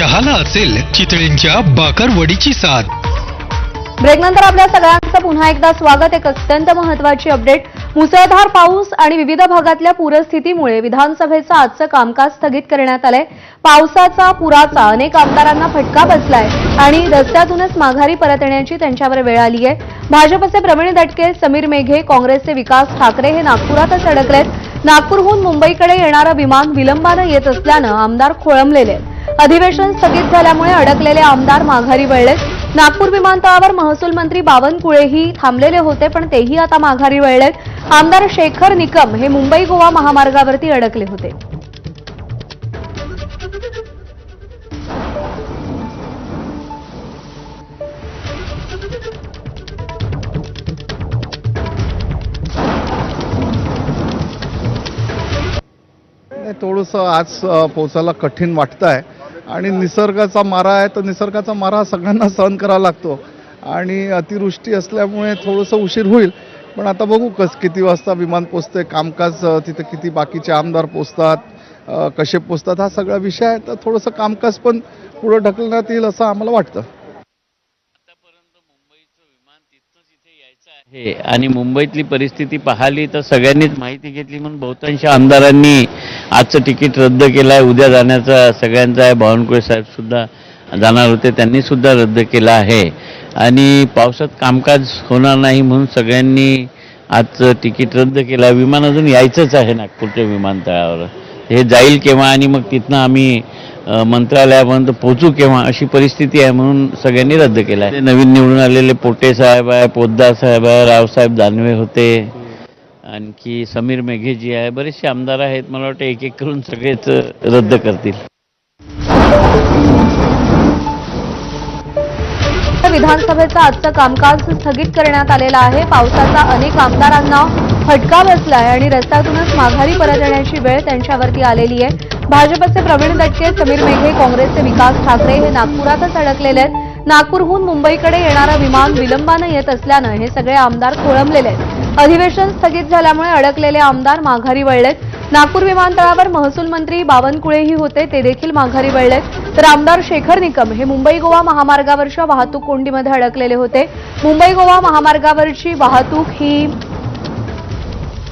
चहाला असेल चितळेंच्या बाकरवडीची साथ। ब्रेकनंतर आपल्या सगळ्यांचं पुन्हा एकदा स्वागत। एक अत्यंत महत्त्वाची अपडेट। मुसळधार पाऊस आणि विविध भागातल्या पूरस्थितीमुळे विधानसभेचं आजचं कामकाज स्थगित करण्यात आलंय। पावसाचा पुराचा अनेक आमदारांना फटका बसलाय आणि रस्त्यातूनच माघारी परत येण्याची त्यांच्यावर वेळ आली आहे। भाजपचे प्रवीण दटके, समीर मेघे, काँग्रेसचे विकास ठाकरे हे नागपुरातच अडकलेत। नागपूरहून मुंबईकडे येणारं विमान विलंबानं येत असल्यानं आमदार खोळंबलेले आहेत। अधिवेशन स्थगित झाल्यामुळे अडकलेले आमदार माघारी वळलेत। नागपूर विमानतळावर महसूल मंत्री बावनकुळेही थांबलेले होते, पण तेही आता माघारी वळलेत। आमदार शेखर निकम हे मुंबई गोवा महामार्गावरती अडकले होते। थोडंसं आज पोचायला कठीण वाटतंय आणि निसर्गाचा मारा आहे, तर निसर्गाचा मारा सगळ्यांना सहन करावा लागतो आणि अतिवृष्टी असल्यामुळे थोडंसं उशीर होईल। पण आता बघू किती वाजता विमान पोचते, कामकाज तिथे किती बाकीचे आमदार पोचतात, कसे पोचतात, हा सगळा विषय आहे। तर थोडंसं कामकाज पण पुढे ढकलण्यात येईल असं आम्हाला वाटतं। आणि मुंबईतली परिस्थिती पाहिली तर सगळ्यांनीच माहिती घेतली म्हणून बहुतांश आमदारांनी आजचं तिकीट रद्द केलं आहे। उद्या जाण्याचा सगळ्यांचा आहे। बावनकुळे साहेब सुद्धा जाणार होते, त्यांनी सुद्धा रद्द केला आहे आणि पावसात कामकाज होणार नाही म्हणून सगळ्यांनी आजचं तिकीट रद्द केलं। विमान अजून यायचंच आहे नागपूरच्या विमानतळावर, हे जाईल केव्हा आणि मग तिथनं आम्ही मंत्रालयापर्यंत पोहोचू केव्हा अशी परिस्थिती आहे म्हणून सगळ्यांनी रद्द केलं आहे। नवीन निवडून आलेले पोटे साहेब आहे, पोद्दार साहेब आहे, रावसाहेब दानवे होते, आणखी समीर मेघे जी आहे, बरेचसे आमदार आहेत। मला वाटतं एक एक करून सगळेच रद्द करतील। विधानसभेचं आजचं कामकाज स्थगित करण्यात आलेलं आहे। पावसाचा अनेक आमदारांना फटका बसलाय आणि रस्त्यातूनच माघारी परत येण्याची वेळ त्यांच्यावरती आलेली आहे। भाजपचे प्रवीण दटके, समीर मेघे, काँग्रेसचे विकास ठाकरे हे नागपुरातच अडकलेले आहेत। नागपूरहून मुंबईकडे येणारं विमान विलंबानं येत असल्यानं हे सगळे आमदार खोळंबलेले आहेत। अधिवेशन स्थगित झाल्यामुळे अडकलेले आमदार माघारी वळलेत। नागपूर विमानतळावर महसूल मंत्री बावनकुळेही होते, ते देखील माघारी वळलेत। तर आमदार शेखर निकम हे मुंबई गोवा महामार्गावरच्या वाहतूक कोंडीमध्ये अडकलेले होते। मुंबई गोवा महामार्गावरची वाहतूक ही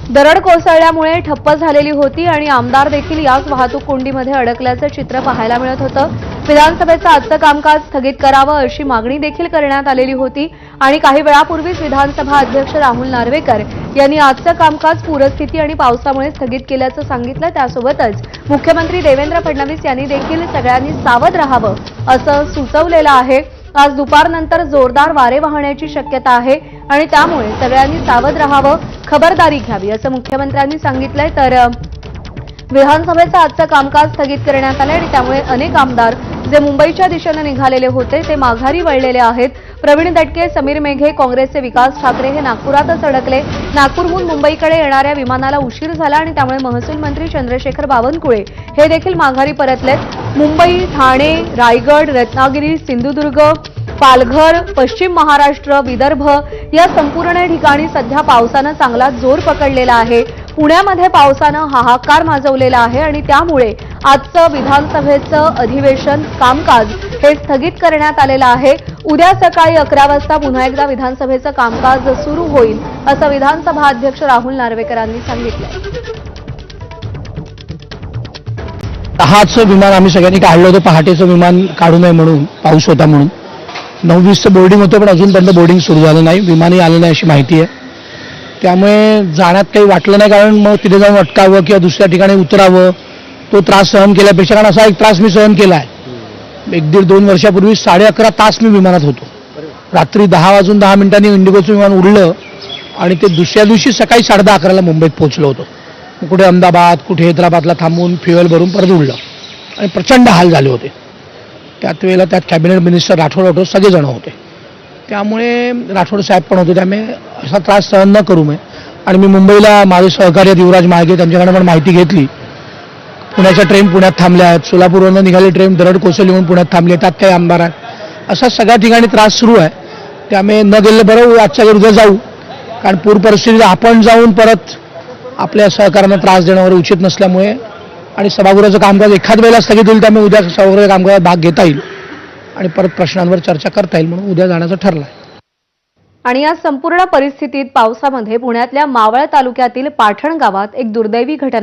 दरड कोसळल्यामुळे ठप्प झालेली होती आणि आमदार देखील याच वाहतूक कोंडीमध्ये अडकल्याचं चित्र पाहायला मिळत होतं। विधानसभेचं आजचं कामकाज स्थगित करावं अशी मागणी देखील करण्यात आलेली होती आणि काही वेळापूर्वीच विधानसभा अध्यक्ष राहुल नार्वेकर यांनी आजचं कामकाज पूरस्थिती आणि पावसामुळे स्थगित केल्याचं सांगितलं। त्यासोबतच मुख्यमंत्री देवेंद्र फडणवीस यांनी देखील सगळ्यांनी सावध राहावं असं सुचवलेलं आहे। आज दुपारनंतर जोरदार वारे वाहण्याची शक्यता आहे आणि त्यामुळे सगळ्यांनी सावध राहावं, खबरदारी घ्यावी असं मुख्यमंत्र्यांनी सांगितलंय। तर विधानसभेचं आजचं कामकाज स्थगित करण्यात आलंय आणि त्यामुळे अनेक आमदार जे मुंबईच्या दिशेने निघालेले होते ते माघारी वळलेले आहेत। प्रवीण दटके, समीर मेघे, काँग्रेसचे विकास ठाकरे हे नागपुरातच अडकले। नागपूरहून मुंबईकडे येणाऱ्या विमानाला उशीर झाला आणि त्यामुळे महसूल मंत्री चंद्रशेखर बावनकुळे हे देखील माघारी परतलेत। मुंबई, ठाणे, रायगड, रत्नागिरी, सिंधुदुर्ग, पालघर, पश्चिम महाराष्ट्र, विदर्भ या संपूर्ण ठिकाणी सध्या पावसानं चांगला जोर पकडलेला आहे। पुण्यामध्ये पावसानं हाहाकार माजवलेला आहे आणि त्यामुळे आजचं विधानसभेचं अधिवेशन कामकाज हे स्थगित करण्यात आलेलं आहे। उद्या सकाळी 11 वाजता पुन्हा एकदा विधानसभेचं कामकाज सुरू होईल असं विधानसभा अध्यक्ष राहुल नार्वेकरांनी सांगितलंय। 10चं विमान आम्ही सगळ्यांनी काढलं होतं, पहाटेचं विमान काढू नये म्हणून, पाऊस होता म्हणून। 9:20चं बोर्डिंग होतं पण अजूनपर्यंत बोर्डिंग सुरू झालं नाही, विमानही आलं नाही अशी माहिती आहे। त्यामुळे जाण्यात काही वाटलं नाही, कारण मग तिथे जाऊन अटकावं किंवा दुसऱ्या ठिकाणी उतरावं, तो त्रास सहन केल्यापेक्षा, कारण असा एक त्रास मी सहन केला आहे। 1-1.5-2 वर्षापूर्वी 11.5 तास मी विमानात होतो। रात्री 10:10 इंडिगोचं विमान उडलं आणि ते दुसऱ्या दिवशी सकाळी 11:30 मुंबईत पोहोचलो होतो। कुठे अहमदाबाद, कुठे हैदराबादला थांबून फ्युएल भरून परत उडलं आणि प्रचंड हाल झाले होते। त्यात वेळेला त्यात कॅबिनेट मिनिस्टर राठोड होतो, सगळेजण होते। त्यामुळे राठोड साहेब पण होते, त्यामुळे असा त्रास सहन न करू मी। आणि मी मुंबईला माझे सहकारी युवराज महागे त्यांच्याकडे पण माहिती घेतली। पुण्याच्या ट्रेन पुण्यात थांबल्या आहेत, सोलापूरवरून निघाली ट्रेन दरड कोसळली म्हणून पुण्यात थांबली, त्यात काही आमदार आहेत। असा सगळ्या ठिकाणी त्रास सुरू आहे। त्यामुळे न गेले बरं, आजच्या उद्या जाऊ, कारण पूर परिस्थितीत आपण जाऊन परत आपल्या सहकार्यांना त्रास देणं उचित नसल्यामुळे आणि सभागृहाचं कामकाज एखाद वेळेला स्थगित होईल, त्यामुळे उद्या सभागृहाच्या कामकाजात भाग घेता येईल आणि परत प्रश्नांवर चर्चा करता येईल म्हणून उद्या जाण्याचं ठरलं आहे. आणि या संपूर्ण परिस्थितीत पावसामध्ये पुण्यातल्या मावळ तालुक्यातील पाठण गावात एक दुर्दैवी घटना